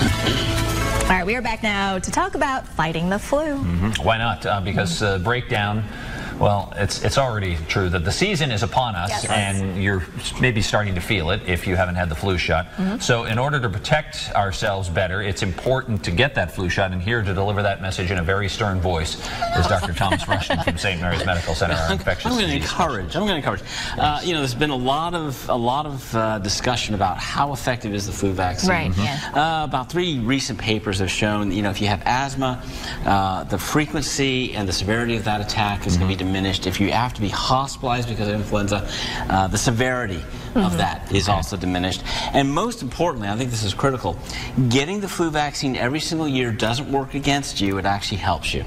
All right, we are back now to talk about fighting the flu. Why not? Because breakdown, well, it's already true that the season is upon us, Yes. and you're maybe starting to feel it if you haven't had the flu shot. So in order to protect ourselves better, it's important to get that flu shot, and here to deliver that message in a very stern voice is Dr. Thomas Rushton from St. Mary's Medical Center, our infectious disease. I'm going to encourage. You know, there's been a lot of discussion about how effective is the flu vaccine. Right. Yeah. About 3 recent papers have shown, you know, if you have asthma, the frequency and the severity of that attack is going to be diminished. If you have to be hospitalized because of influenza, the severity of that is also diminished. And most importantly, I think this is critical, getting the flu vaccine every single year doesn't work against you, it actually helps you.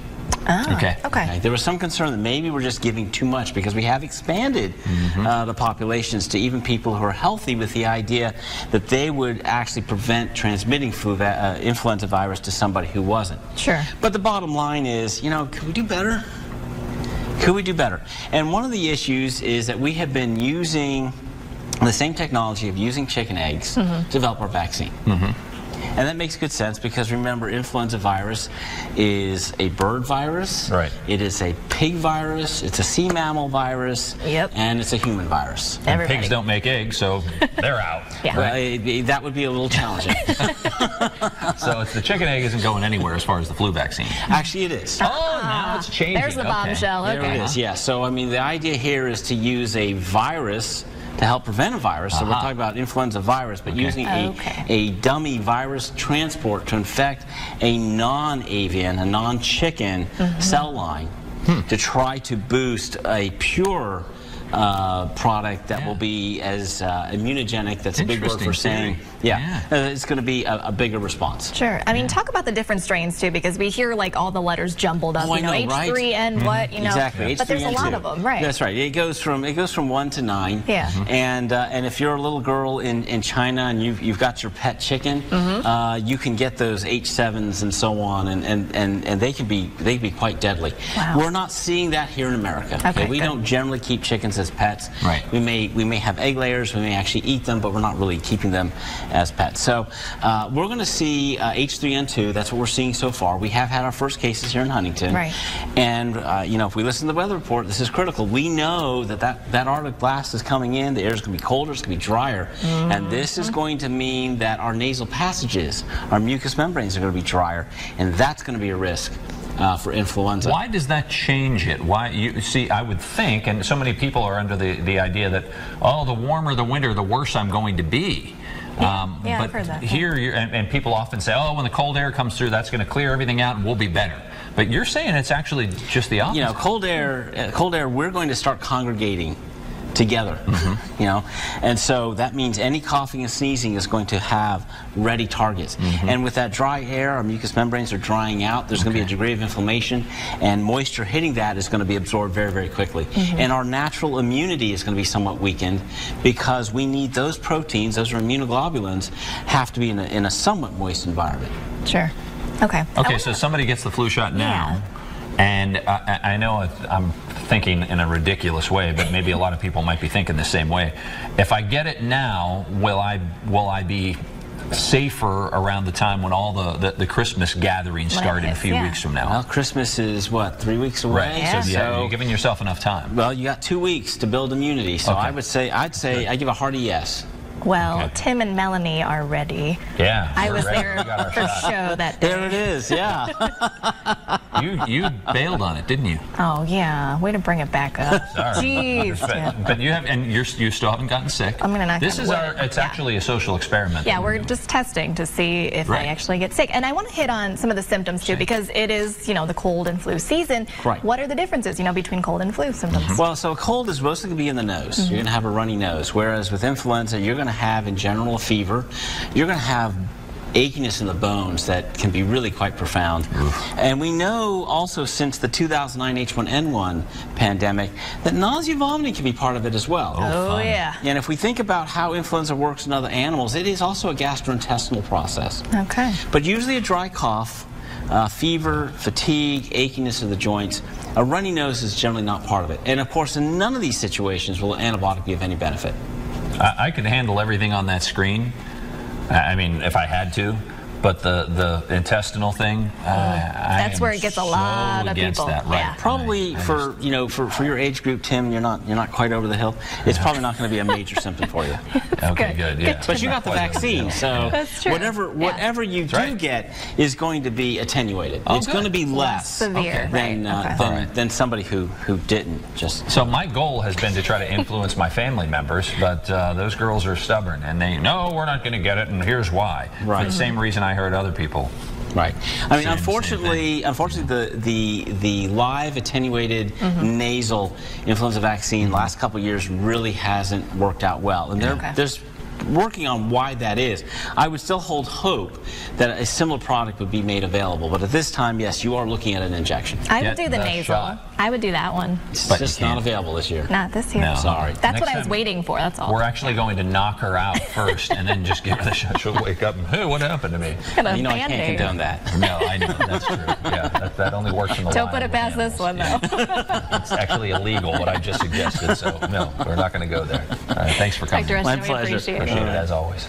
Oh, Okay. There was some concern that maybe we're just giving too much because we have expanded the populations to even people who are healthy with the idea that they would actually prevent transmitting influenza virus to somebody who wasn't. Sure. But the bottom line is, you know, could we do better? Could we do better? And one of the issues is that we have been using the same technology of using chicken eggs to develop our vaccine. And that makes good sense because remember, influenza virus is a bird virus. Right. It is a pig virus. It's a sea mammal virus. Yep. And it's a human virus. And pigs don't make eggs, so they're out. Yeah. That would be a little challenging. So it's the chicken egg isn't going anywhere as far as the flu vaccine. Actually, it is. Oh, now it's changing. There's the bombshell. There it is. Yeah. So I mean, the idea here is to use a virus to help prevent a virus. So we're talking about influenza virus, but using a dummy virus transport to infect a non-avian, a non-chicken cell line to try to boost a pure product that will be as immunogenic. That's a big word for saying, it's going to be a bigger response. Sure. I mean, talk about the different strains too, because we hear like all the letters jumbled up. Oh, you know, H3N what, you know. Exactly. But there's a lot of them, right? That's right. It goes from 1 to 9. Yeah. And if you're a little girl in China and you've got your pet chicken, you can get those H7s and so on, and they can be quite deadly. Wow. We're not seeing that here in America. Okay, we don't generally keep chickens as pets. Right. We may have egg layers, we may actually eat them, but we're not really keeping them as pets. So we're going to see H3N2. That's what we're seeing so far. We have had our first cases here in Huntington. Right. And you know, if we listen to the weather report, this is critical. We know that Arctic blast is coming in. The air is going to be colder. It's going to be drier, and this is going to mean that our nasal passages, our mucous membranes, are going to be drier, and that's going to be a risk for influenza. Why does that change it? Why, you see, I would think, and so many people are under the idea that, oh, the warmer the winter, the worse I'm going to be. Yeah, but I've heard that. Here, and people often say, oh, when the cold air comes through, that's going to clear everything out and we'll be better. But you're saying it's actually just the opposite. You know, cold air, we're going to start congregating together, you know, and so that means any coughing and sneezing is going to have ready targets. And with that dry air, our mucous membranes are drying out. There's going to be a degree of inflammation, and moisture hitting that is going to be absorbed very, very quickly. And our natural immunity is going to be somewhat weakened because we need those proteins, those are immunoglobulins, have to be in a somewhat moist environment. Sure. Okay. Okay, so somebody gets the flu shot now. And I know I'm thinking in a ridiculous way, but maybe a lot of people might be thinking the same way. If I get it now, will I be safer around the time when all the Christmas gatherings start in a few weeks from now? Well, Christmas is what, 3 weeks away? Right. Yeah. So you're giving yourself enough time. Well, you got 2 weeks to build immunity. So I'd say I give a hearty yes. Well, Tim and Melanie are ready. Yeah. I was there for show that day. There it is, yeah. You bailed on it, didn't you? Oh, yeah. Way to bring it back up. Sorry. Jeez. But you have, and you still haven't gotten sick. I'm going to knock This on is wood. it's actually a social experiment. Yeah, we're just testing to see if I actually get sick. And I want to hit on some of the symptoms, too, because it is, you know, the cold and flu season. Right. What are the differences, you know, between cold and flu symptoms? Well, so a cold is mostly going to be in the nose. You're going to have a runny nose, whereas with influenza, you're going to have, in general, a fever. You're going to have achiness in the bones that can be really quite profound. And we know also since the 2009 H1N1 pandemic that nausea and vomiting can be part of it as well. Oh, yeah. And if we think about how influenza works in other animals, it is also a gastrointestinal process. Okay. But usually a dry cough, fever, fatigue, achiness of the joints, a runny nose is generally not part of it. And of course, in none of these situations will an antibiotic be of any benefit. I could handle everything on that screen. I mean, if I had to, But the intestinal thing, that's where it gets a lot of people. That, right? Yeah. Probably for your age group, Tim, you're not quite over the hill. It's probably not going to be a major symptom for you. Okay, good. Yeah. But you got the vaccine, so whatever you do get is going to be attenuated. It's going to be less severe than somebody who didn't. So my goal has been to try to influence my family members, but those girls are stubborn, and they no, we're not going to get it, and here's why. Right. For the same reason I heard other people. Right. I mean, unfortunately, the live attenuated nasal influenza vaccine last couple of years really hasn't worked out well, and there's working on why that is. I would still hold hope that a similar product would be made available, but at this time, yes, you are looking at an injection. I would do the nasal. Shot. I would do that one. It's just not available this year. Not this year. No. Sorry. That's what I was waiting for, that's all. We're actually going to knock her out first and then just give her the shot. She'll wake up and, hey, what happened to me? You know I can't condone that. No, I know, that's true. Yeah, that only works in the Don't put it past this one, though. It's actually illegal, what I just suggested, so no, we're not going to go there. All right, thanks for coming. Dr. Rushton, My pleasure. We appreciate it, as always.